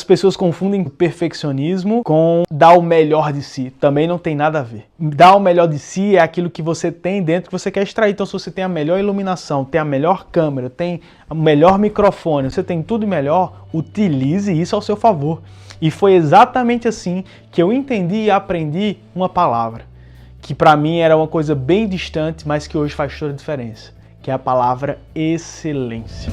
pessoas confundem perfeccionismo com dar o melhor de si. Também não tem nada a ver. Dar o melhor de si é aquilo que você tem dentro que você quer extrair. Então, se você tem a melhor iluminação, tem a melhor câmera, tem o melhor microfone, você tem tudo melhor, utilize isso ao seu favor. E foi exatamente assim que eu entendi e aprendi uma palavra, que para mim era uma coisa bem distante, mas que hoje faz toda a diferença, que é a palavra excelência.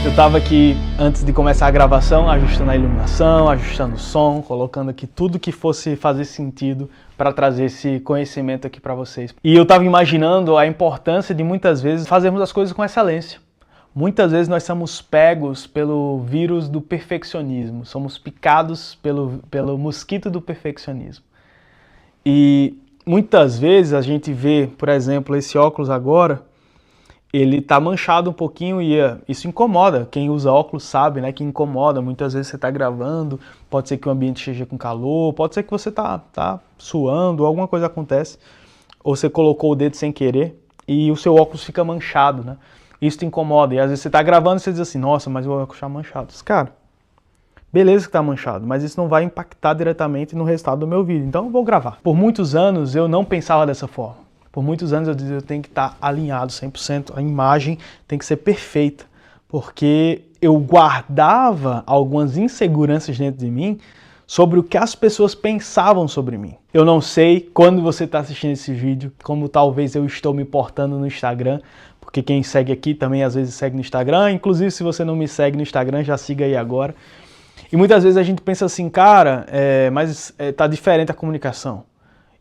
Eu estava aqui, antes de começar a gravação, ajustando a iluminação, ajustando o som, colocando aqui tudo que fosse fazer sentido para trazer esse conhecimento aqui para vocês. E eu estava imaginando a importância de muitas vezes fazermos as coisas com excelência. Muitas vezes nós somos pegos pelo vírus do perfeccionismo, somos picados pelo mosquito do perfeccionismo. E muitas vezes a gente vê, por exemplo, esse óculos agora, ele tá manchado um pouquinho e isso incomoda. Quem usa óculos sabe, né, que incomoda. Muitas vezes você tá gravando, pode ser que o ambiente esteja com calor, pode ser que você tá suando, alguma coisa acontece, ou você colocou o dedo sem querer e o seu óculos fica manchado, né? Isso te incomoda. E às vezes você tá gravando e você diz assim, nossa, mas o óculos tá manchado. Cara, beleza que tá manchado, mas isso não vai impactar diretamente no resultado do meu vídeo. Então eu vou gravar. Por muitos anos eu não pensava dessa forma. Por muitos anos eu dizia, eu tenho que estar alinhado 100%, a imagem tem que ser perfeita, porque eu guardava algumas inseguranças dentro de mim sobre o que as pessoas pensavam sobre mim. Eu não sei quando você está assistindo esse vídeo, como talvez eu estou me portando no Instagram, porque quem segue aqui também às vezes segue no Instagram, inclusive se você não me segue no Instagram, já siga aí agora. E muitas vezes a gente pensa assim, cara, mas tá diferente a comunicação.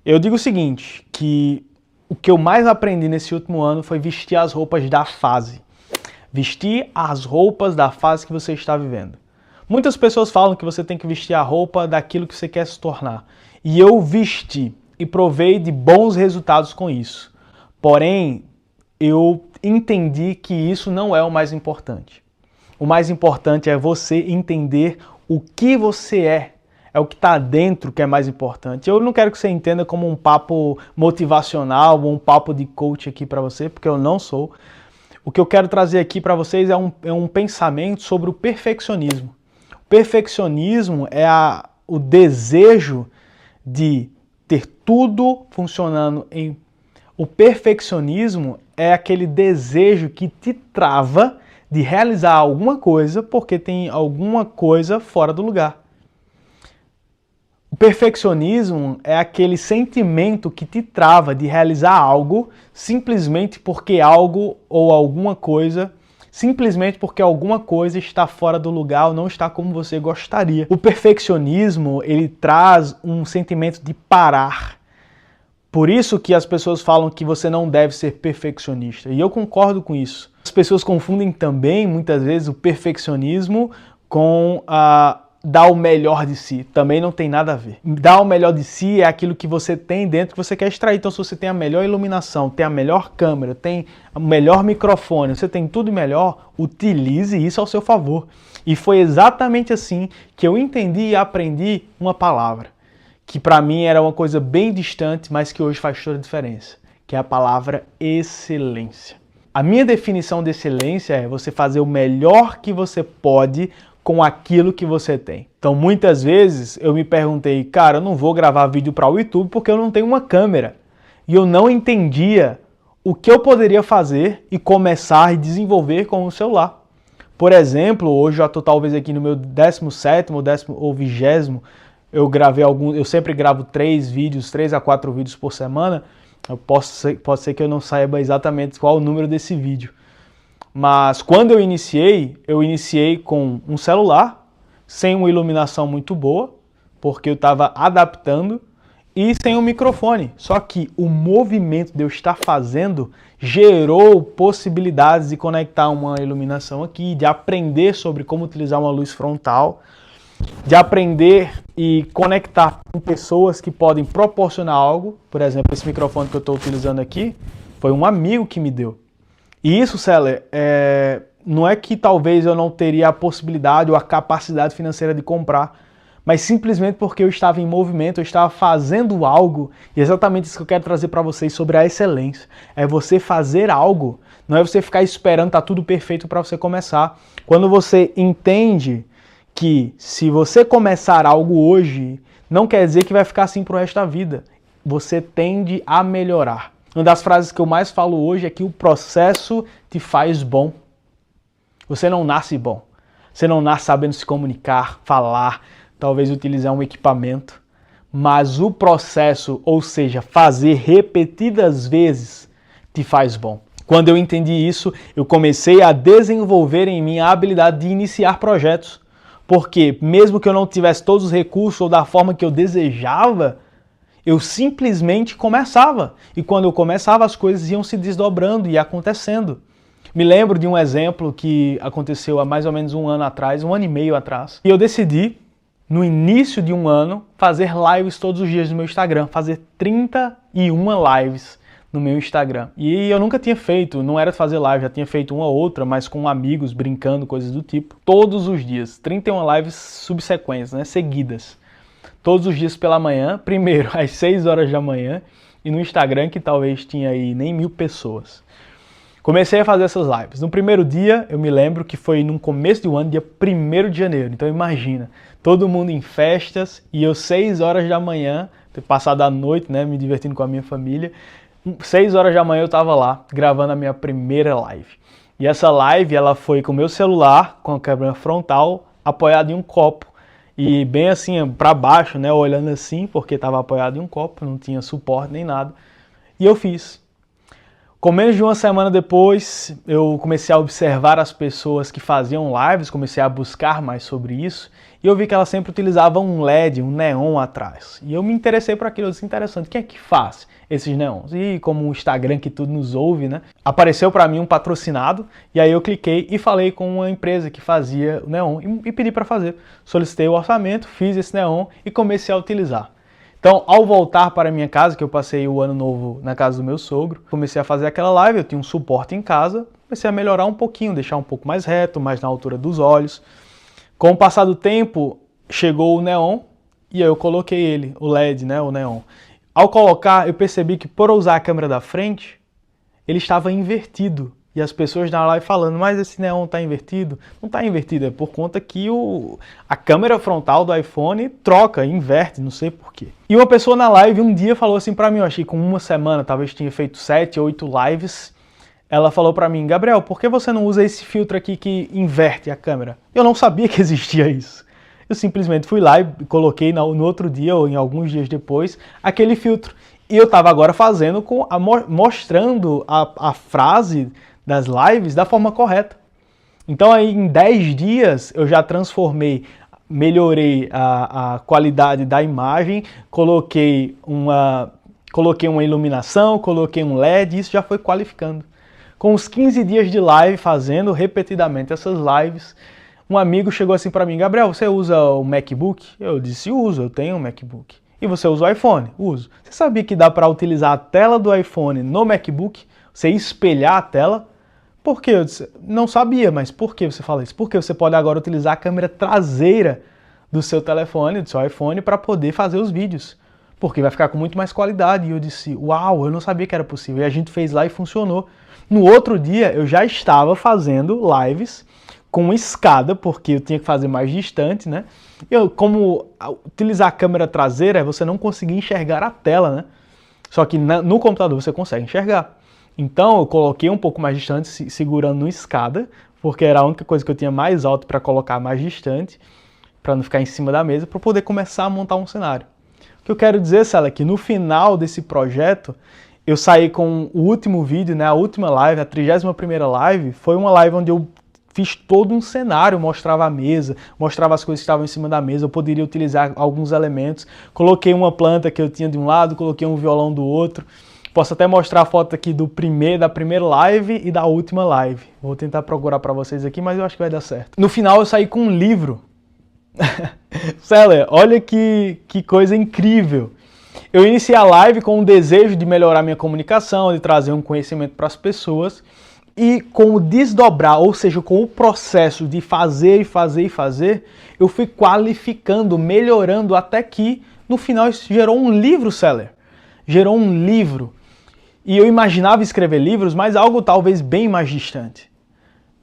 Eu digo o seguinte, que o que eu mais aprendi nesse último ano foi vestir as roupas da fase. Vestir as roupas da fase que você está vivendo. Muitas pessoas falam que você tem que vestir a roupa daquilo que você quer se tornar. E eu vesti e provei de bons resultados com isso. Porém, eu entendi que isso não é o mais importante. O mais importante é você entender o que você é. É o que está dentro que é mais importante. Eu não quero que você entenda como um papo motivacional ou um papo de coach aqui para você, porque eu não sou. O que eu quero trazer aqui para vocês é um pensamento sobre o perfeccionismo. O perfeccionismo é o desejo de ter tudo funcionando em... O perfeccionismo é aquele desejo que te trava de realizar alguma coisa porque tem alguma coisa fora do lugar. O perfeccionismo é aquele sentimento que te trava de realizar algo simplesmente porque algo ou alguma coisa, simplesmente porque alguma coisa está fora do lugar ou não está como você gostaria. O perfeccionismo, ele traz um sentimento de parar. Por isso que as pessoas falam que você não deve ser perfeccionista. E eu concordo com isso. As pessoas confundem também, muitas vezes, o perfeccionismo com dar o melhor de si. Também não tem nada a ver. Dar o melhor de si é aquilo que você tem dentro que você quer extrair. Então, se você tem a melhor iluminação, tem a melhor câmera, tem o melhor microfone, você tem tudo melhor, utilize isso ao seu favor. E foi exatamente assim que eu entendi e aprendi uma palavra, que para mim era uma coisa bem distante, mas que hoje faz toda a diferença, que é a palavra excelência. A minha definição de excelência é você fazer o melhor que você pode com aquilo que você tem. Então, muitas vezes eu me perguntei, cara, eu não vou gravar vídeo para o YouTube porque eu não tenho uma câmera. E eu não entendia o que eu poderia fazer e começar e desenvolver com o celular. Por exemplo, hoje eu estou talvez aqui no meu 17º ou 20º, eu sempre gravo 3 a 4 vídeos por semana. Pode ser que eu não saiba exatamente qual o número desse vídeo. Mas quando eu iniciei com um celular, sem uma iluminação muito boa, porque eu estava adaptando, e sem um microfone. Só que o movimento de eu estar fazendo gerou possibilidades de conectar uma iluminação aqui, de aprender sobre como utilizar uma luz frontal, de aprender e conectar com pessoas que podem proporcionar algo. Por exemplo, esse microfone que eu estou utilizando aqui, foi um amigo que me deu. E isso, Seller, não é que talvez eu não teria a possibilidade ou a capacidade financeira de comprar, mas simplesmente porque eu estava em movimento, eu estava fazendo algo, e é exatamente isso que eu quero trazer para vocês sobre a excelência. É você fazer algo, não é você ficar esperando estar tudo perfeito para você começar. Quando você entende que se você começar algo hoje, não quer dizer que vai ficar assim pro resto da vida. Você tende a melhorar. Uma das frases que eu mais falo hoje é que o processo te faz bom. Você não nasce bom. Você não nasce sabendo se comunicar, falar, talvez utilizar um equipamento. Mas o processo, ou seja, fazer repetidas vezes, te faz bom. Quando eu entendi isso, eu comecei a desenvolver em mim a habilidade de iniciar projetos. Porque mesmo que eu não tivesse todos os recursos ou da forma que eu desejava, eu simplesmente começava. E quando eu começava, as coisas iam se desdobrando e acontecendo. Me lembro de um exemplo que aconteceu há mais ou menos um ano atrás, um ano e meio atrás. E eu decidi, no início de um ano, fazer lives todos os dias no meu Instagram. Fazer 31 lives no meu Instagram. E eu nunca tinha feito, não era fazer live, já tinha feito uma ou outra, mas com amigos, brincando, coisas do tipo. Todos os dias, 31 lives subsequentes, né, seguidas. Todos os dias pela manhã, primeiro às 6 horas da manhã, e no Instagram, que talvez tinha aí nem 1000 pessoas. Comecei a fazer essas lives. No primeiro dia, eu me lembro que foi no começo do ano, dia 1º de janeiro. Então imagina, todo mundo em festas, e eu 6 horas da manhã, ter passado a noite, né, me divertindo com a minha família, 6 horas da manhã eu estava lá, gravando a minha primeira live. E essa live, ela foi com o meu celular, com a câmera frontal, apoiado em um copo. E bem assim, para baixo, né, olhando assim, porque estava apoiado em um copo, não tinha suporte nem nada. E eu fiz. Com menos de uma semana depois, eu comecei a observar as pessoas que faziam lives, comecei a buscar mais sobre isso, e eu vi que elas sempre utilizavam um LED, um neon atrás. E eu me interessei por aquilo, eu disse, interessante, quem é que faz esses neons? E como o Instagram que tudo nos ouve, né, apareceu para mim um patrocinado, e aí eu cliquei e falei com uma empresa que fazia o neon e pedi para fazer. Solicitei o orçamento, fiz esse neon e comecei a utilizar. Então, ao voltar para a minha casa, que eu passei o ano novo na casa do meu sogro, comecei a fazer aquela live, eu tinha um suporte em casa, comecei a melhorar um pouquinho, deixar um pouco mais reto, mais na altura dos olhos. Com o passar do tempo, chegou o neon e aí eu coloquei ele, o LED, né, o neon. Ao colocar, eu percebi que por usar a câmera da frente, ele estava invertido. E as pessoas na live falando, mas esse neon está invertido? Não está invertido, é por conta que a câmera frontal do iPhone troca, inverte, não sei porquê. E uma pessoa na live um dia falou assim para mim, eu achei que com uma semana, talvez tinha feito 7, 8 lives, ela falou para mim, Gabriel, por que você não usa esse filtro aqui que inverte a câmera? Eu não sabia que existia isso. Eu simplesmente fui lá e coloquei no outro dia, ou em alguns dias depois, aquele filtro. E eu estava agora fazendo, mostrando a frase das lives da forma correta. Então aí em 10 dias eu já transformei, melhorei a qualidade da imagem, coloquei uma iluminação, coloquei um LED, isso já foi qualificando. Com os 15 dias de live fazendo repetidamente essas lives, um amigo chegou assim para mim, Gabriel, você usa o MacBook? Eu disse, uso, eu tenho um MacBook. E você usa o iPhone? Uso. Você sabia que dá para utilizar a tela do iPhone no MacBook? Você espelhar a tela? Por quê? Eu disse, não sabia, mas por que você fala isso? Porque você pode agora utilizar a câmera traseira do seu telefone, do seu iPhone, para poder fazer os vídeos. Porque vai ficar com muito mais qualidade. E eu disse, uau, eu não sabia que era possível. E a gente fez lá e funcionou. No outro dia, eu já estava fazendo lives com escada, porque eu tinha que fazer mais distante, né? Como utilizar a câmera traseira, você não conseguia enxergar a tela, né? Só que no computador você consegue enxergar. Então eu coloquei um pouco mais distante, segurando no escada, porque era a única coisa que eu tinha mais alto para colocar mais distante, para não ficar em cima da mesa, para poder começar a montar um cenário. O que eu quero dizer, Célia, é que no final desse projeto, eu saí com o último vídeo, né, a última live, a 31ª live, foi uma live onde eu fiz todo um cenário, mostrava a mesa, mostrava as coisas que estavam em cima da mesa, eu poderia utilizar alguns elementos, coloquei uma planta que eu tinha de um lado, coloquei um violão do outro. Posso até mostrar a foto aqui da primeira live e da última live. Vou tentar procurar para vocês aqui, mas eu acho que vai dar certo. No final eu saí com um livro. Célia, olha que coisa incrível. Eu iniciei a live com um desejo de melhorar minha comunicação, de trazer um conhecimento para as pessoas. E com o desdobrar, ou seja, com o processo de fazer e fazer e fazer, eu fui qualificando, melhorando até que no final isso gerou um livro seller. Gerou um livro. E eu imaginava escrever livros, mas algo talvez bem mais distante.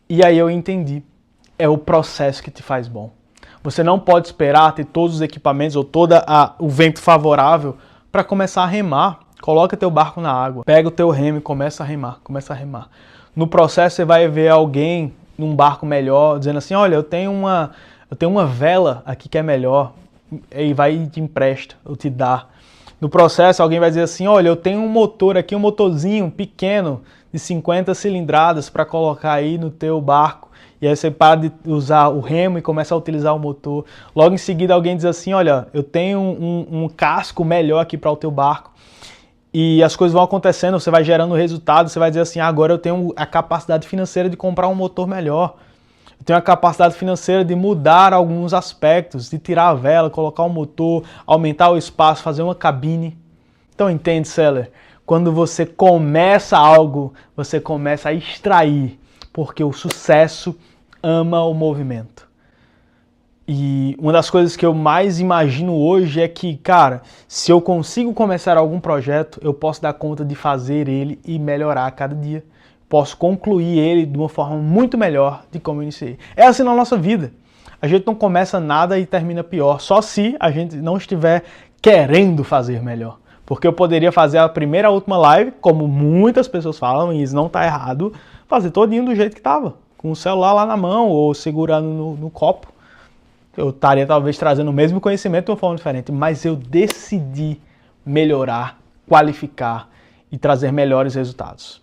E aí eu entendi. É o processo que te faz bom. Você não pode esperar ter todos os equipamentos ou todo o vento favorável para começar a remar. Coloca teu barco na água, pega o teu remo e começa a remar, começa a remar. No processo você vai ver alguém num barco melhor dizendo assim, olha, eu tenho uma vela aqui que é melhor, e vai e te empresta, ou te dá. No processo alguém vai dizer assim, olha, eu tenho um motor aqui, um motorzinho pequeno de 50 cilindradas para colocar aí no teu barco. E aí você para de usar o remo e começa a utilizar o motor. Logo em seguida alguém diz assim, olha, eu tenho um casco melhor aqui para o teu barco. E as coisas vão acontecendo, você vai gerando resultado, você vai dizer assim, agora eu tenho a capacidade financeira de comprar um motor melhor. Eu tenho a capacidade financeira de mudar alguns aspectos, de tirar a vela, colocar um motor, aumentar o espaço, fazer uma cabine. Então entende, seller? Quando você começa algo, você começa a extrair, porque o sucesso ama o movimento. E uma das coisas que eu mais imagino hoje é que, cara, se eu consigo começar algum projeto, eu posso dar conta de fazer ele e melhorar a cada dia. Posso concluir ele de uma forma muito melhor de como eu iniciei. É assim na nossa vida. A gente não começa nada e termina pior, só se a gente não estiver querendo fazer melhor. Porque eu poderia fazer a primeira e a última live, como muitas pessoas falam, e isso não está errado, fazer todinho do jeito que estava, com o celular lá na mão ou segurando no copo. Eu estaria talvez trazendo o mesmo conhecimento de uma forma diferente, mas eu decidi melhorar, qualificar e trazer melhores resultados.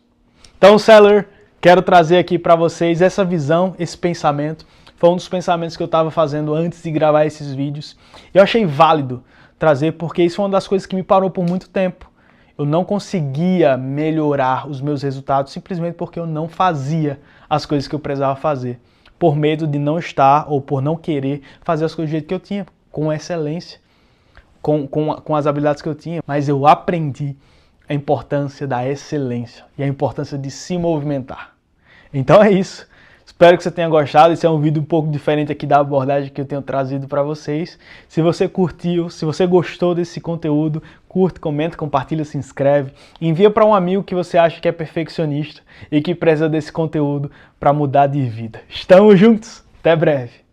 Então, seller, quero trazer aqui para vocês essa visão, esse pensamento. Foi um dos pensamentos que eu estava fazendo antes de gravar esses vídeos. Eu achei válido trazer porque isso foi uma das coisas que me parou por muito tempo. Eu não conseguia melhorar os meus resultados simplesmente porque eu não fazia as coisas que eu precisava fazer, por medo de não estar ou por não querer fazer as coisas do jeito que eu tinha, com excelência, com as habilidades que eu tinha. Mas eu aprendi a importância da excelência e a importância de se movimentar. Então é isso. Espero que você tenha gostado. Esse é um vídeo um pouco diferente aqui da abordagem que eu tenho trazido para vocês. Se você curtiu, se você gostou desse conteúdo, curte, comenta, compartilha, se inscreve. Envia para um amigo que você acha que é perfeccionista e que precisa desse conteúdo para mudar de vida. Estamos juntos. Até breve.